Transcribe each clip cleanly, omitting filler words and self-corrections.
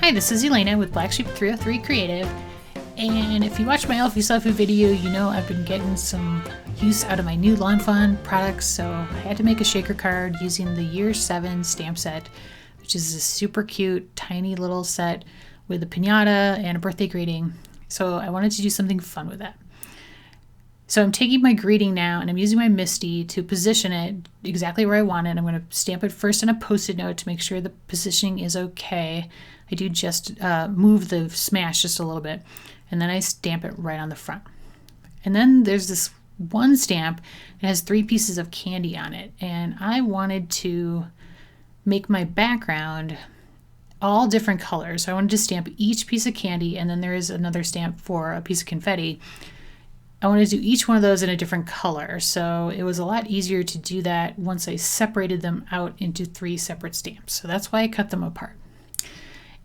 Hi, this is Elena with Black Sheep 303 Creative, and if you watch my Elfie Selfie video, you know I've been getting some use out of my new Lawn Fawn products, so I had to make a shaker card using the Year 7 stamp set, which is a super cute, tiny little set with a pinata and a birthday greeting, so I wanted to do something fun with that. So I'm taking my greeting now and I'm using my Misty to position it exactly where I want it. I'm going to stamp it first on a Post-it note to make sure the positioning is okay. I do just move the smash just a little bit, and then I stamp it right on the front. And then there's this one stamp that has 3 pieces of candy on it, and I wanted to make my background all different colors. So I wanted to stamp each piece of candy, and then there is another stamp for a piece of confetti. I wanted to do each one of those in a different color, so it was a lot easier to do that once I separated them out into 3 separate stamps. So that's why I cut them apart.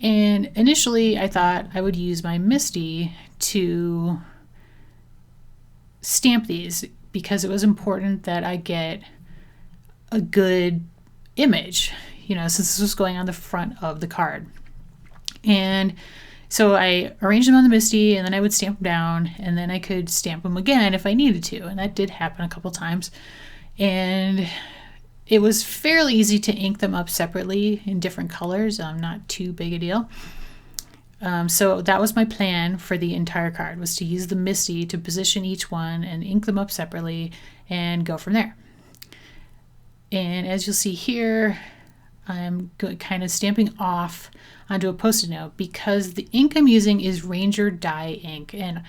And initially I thought I would use my Misty to stamp these because it was important that I get a good image, since this was going on the front of the card. And so I arranged them on the Misty, and then I would stamp them down, and then I could stamp them again if I needed to, and that did happen a couple times. And it was fairly easy to ink them up separately in different colors, not too big a deal. So that was my plan for the entire card, was to use the Misty to position each one and ink them up separately and go from there. And as you'll see here, I'm kind of stamping off onto a Post-it note because the ink I'm using is Ranger dye ink, and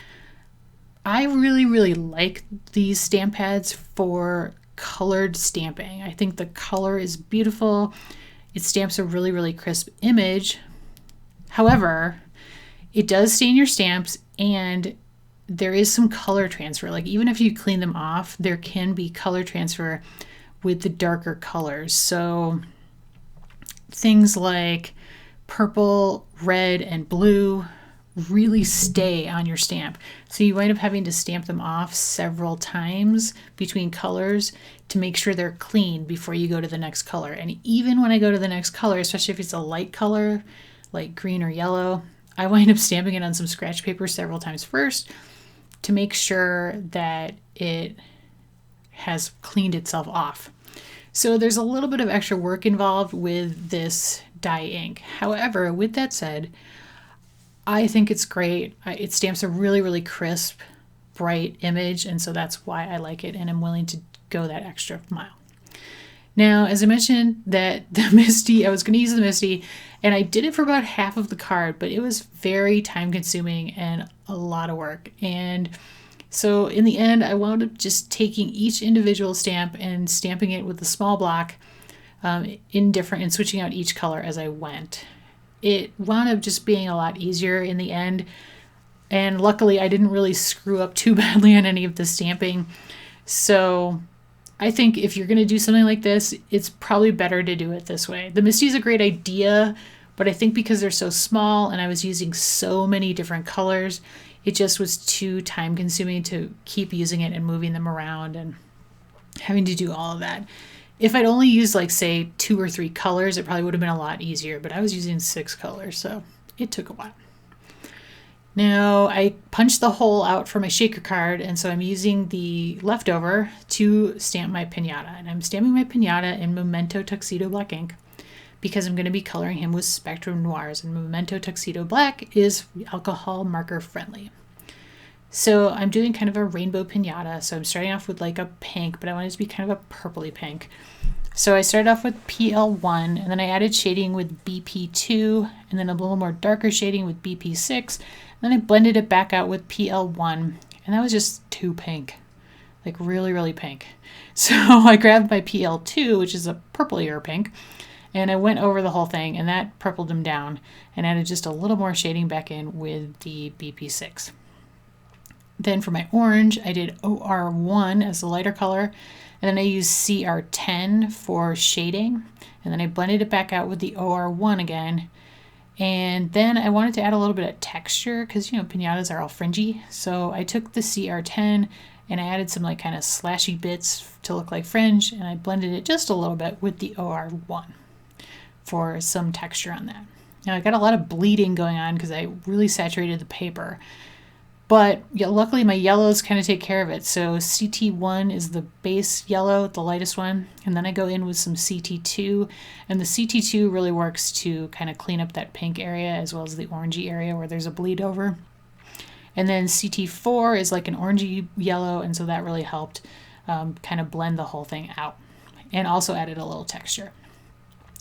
I really like these stamp pads for colored stamping. I think the color is beautiful. It stamps a really crisp image. However, it does stain your stamps, and there is some color transfer. Like, even if you clean them off, there can be color transfer with the darker colors. So things like purple, red, and blue really stay on your stamp. So you wind up having to stamp them off several times between colors to make sure they're clean before you go to the next color. And even when I go to the next color, especially if it's a light color like green or yellow, I wind up stamping it on some scratch paper several times first to make sure that it has cleaned itself off. So there's a little bit of extra work involved with this dye ink. However, with that said, I think it's great. It stamps a really crisp, bright image, and so that's why I like it, and I'm willing to go that extra mile. Now, as I mentioned, that the Misty, I was going to use the Misty, and I did it for about half of the card, but it was very time-consuming and a lot of work. And so in the end, I wound up just taking each individual stamp and stamping it with a small block and switching out each color as I went. It wound up just being a lot easier in the end, and luckily I didn't really screw up too badly on any of the stamping. So I think if you're going to do something like this, it's probably better to do it this way. The Misty is a great idea, but I think because they're so small and I was using so many different colors, it just was too time consuming to keep using it and moving them around and having to do all of that. If I'd only used, like, say 2 or 3 colors, it probably would have been a lot easier, but I was using 6 colors, so it took a while. Now, I punched the hole out for my shaker card, and so I'm using the leftover to stamp my Pinata. And I'm stamping my Pinata in Memento Tuxedo Black ink because I'm going to be coloring him with Spectrum Noirs, and Memento Tuxedo Black is alcohol marker friendly. So I'm doing kind of a rainbow Pinata. So I'm starting off with like a pink, but I want it to be kind of a purpley pink. So I started off with PL1, and then I added shading with BP2, and then a little more darker shading with BP6. Then I blended it back out with PL1, and that was just too pink, like really pink. So I grabbed my PL2, which is a purplier pink, and I went over the whole thing, and that purpled them down, and added just a little more shading back in with the BP6. Then for my orange, I did OR1 as the lighter color, and then I used CR10 for shading, and then I blended it back out with the OR1 again. And then I wanted to add a little bit of texture because, pinatas are all fringy. So I took the CR10 and I added some like kind of slashy bits to look like fringe, and I blended it just a little bit with the OR1 for some texture on that. Now I got a lot of bleeding going on because I really saturated the paper. But yeah, luckily my yellows kind of take care of it. So CT1 is the base yellow, the lightest one. And then I go in with some CT2. And the CT2 really works to kind of clean up that pink area as well as the orangey area where there's a bleed over. And then CT4 is like an orangey yellow, and so that really helped kind of blend the whole thing out. And also added a little texture.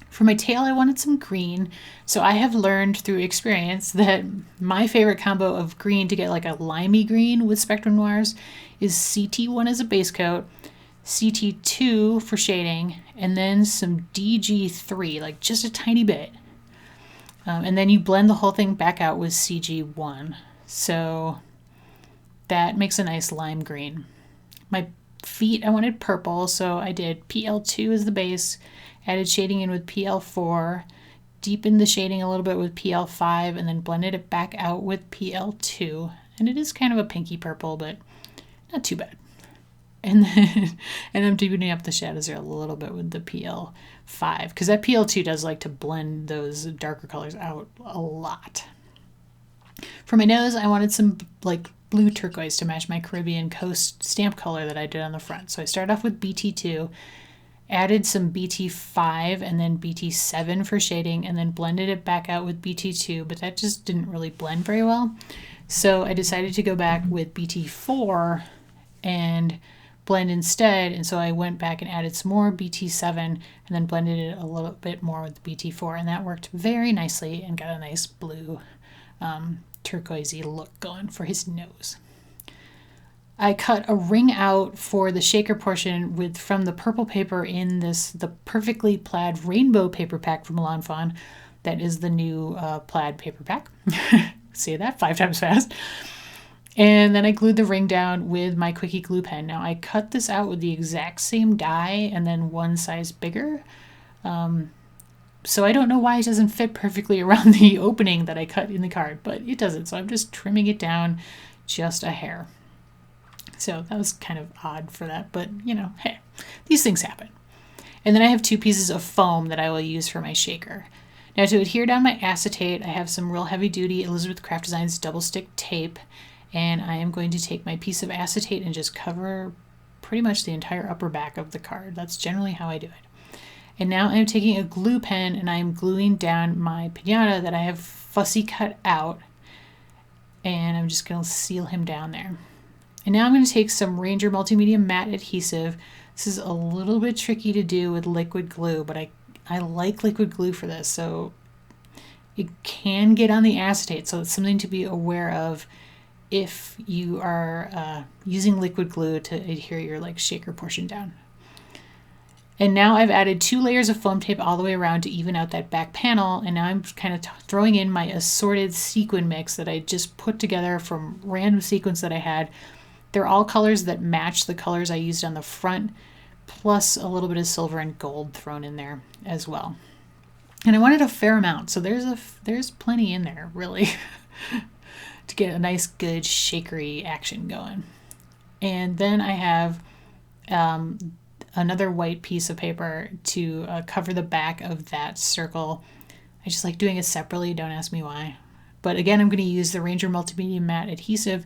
For my tail, I wanted some green. So I have learned through experience that my favorite combo of green to get like a limey green with Spectrum Noirs is CT1 as a base coat, CT2 for shading, and then some DG3, like just a tiny bit. And then you blend the whole thing back out with CG1. So that makes a nice lime green. My feet, I wanted purple, so I did PL2 as the base, added shading in with PL4, deepened the shading a little bit with PL5, and then blended it back out with PL2. And it is kind of a pinky purple, but not too bad. And I'm deepening up the shadows there a little bit with the PL5, because that PL2 does like to blend those darker colors out a lot. For my nose, I wanted some like blue turquoise to match my Caribbean Coast stamp color that I did on the front. So I started off with BT2, added some BT5 and then BT7 for shading, and then blended it back out with BT2, but that just didn't really blend very well. So I decided to go back with BT4 and blend instead, and so I went back and added some more BT7 and then blended it a little bit more with BT4, and that worked very nicely and got a nice blue turquoisey look going for his nose. I cut a ring out for the shaker portion from the purple paper in the Perfectly Plaid Rainbow paper pack from Lawn Fawn. That is the new plaid paper pack. Say that 5 times fast. And then I glued the ring down with my Quickie glue pen. Now I cut this out with the exact same die and then one size bigger. So I don't know why it doesn't fit perfectly around the opening that I cut in the card, but it doesn't. So I'm just trimming it down just a hair. So that was kind of odd for that, but hey, these things happen. And then I have 2 pieces of foam that I will use for my shaker. Now to adhere down my acetate, I have some real heavy duty Elizabeth Craft Designs double stick tape, and I am going to take my piece of acetate and just cover pretty much the entire upper back of the card. That's generally how I do it. And now I'm taking a glue pen and I'm gluing down my Pinata that I have fussy cut out, and I'm just going to seal him down there. And now I'm going to take some Ranger Multimedia Matte Adhesive. This is a little bit tricky to do with liquid glue, but I like liquid glue for this, so it can get on the acetate, so it's something to be aware of if you are using liquid glue to adhere your shaker portion down. And now I've added 2 layers of foam tape all the way around to even out that back panel, and now I'm kind of throwing in my assorted sequin mix that I just put together from random sequins that I had. They're all colors that match the colors I used on the front, plus a little bit of silver and gold thrown in there as well. And I wanted a fair amount, so there's plenty in there, really, to get a nice, good, shakery action going. And then I have another white piece of paper to cover the back of that circle. I just like doing it separately, don't ask me why. But again, I'm going to use the Ranger Multimedia Matte Adhesive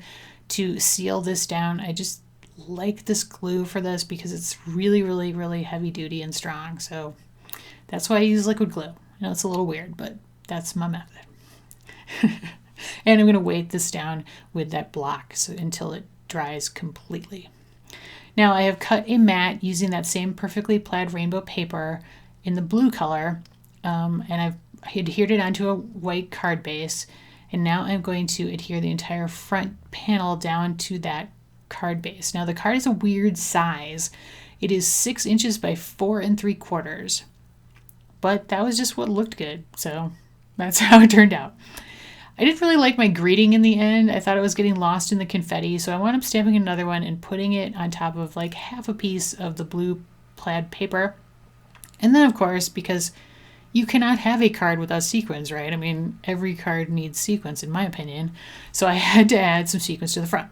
to seal this down. I just like this glue for this because it's really, really, really heavy duty and strong. So that's why I use liquid glue. I know it's a little weird, but that's my method. And I'm going to weight this down with that block until it dries completely. Now I have cut a mat using that same Perfectly Plaid Rainbow paper in the blue color, and I've adhered it onto a white card base. And now I'm going to adhere the entire front panel down to that card base. Now the card is a weird size. It is 6 inches by 4 3/4. But that was just what looked good. So that's how it turned out. I didn't really like my greeting in the end. I thought it was getting lost in the confetti. So I wound up stamping another one and putting it on top of half a piece of the blue plaid paper. And then of course, because you cannot have a card without sequins, right? I mean, every card needs sequins, in my opinion. So I had to add some sequins to the front.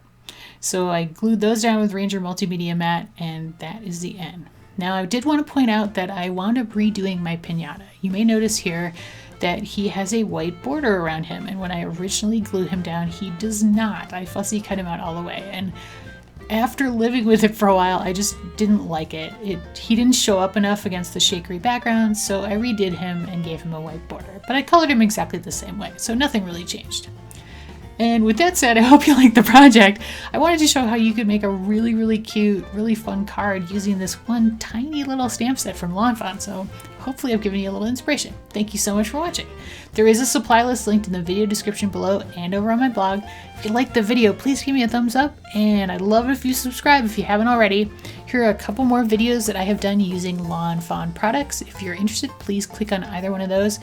So I glued those down with Ranger Multimedia Matte, and that is the end. Now, I did want to point out that I wound up redoing my Pinata. You may notice here that he has a white border around him. And when I originally glued him down, he does not. I fussy cut him out all the way. And after living with it for a while, I just didn't like it. He didn't show up enough against the shakery background, so I redid him and gave him a white border. But I colored him exactly the same way, so nothing really changed. And with that said, I hope you liked the project. I wanted to show how you could make a really, really cute, really fun card using this one tiny little stamp set from Lawn Fawn. So hopefully I've given you a little inspiration. Thank you so much for watching. There is a supply list linked in the video description below and over on my blog. If you liked the video, please give me a thumbs up, and I'd love it if you subscribe if you haven't already. Here are a couple more videos that I have done using Lawn Fawn products. If you're interested, please click on either one of those.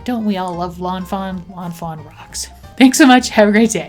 Don't we all love Lawn Fawn? Lawn Fawn rocks. Thanks so much. Have a great day.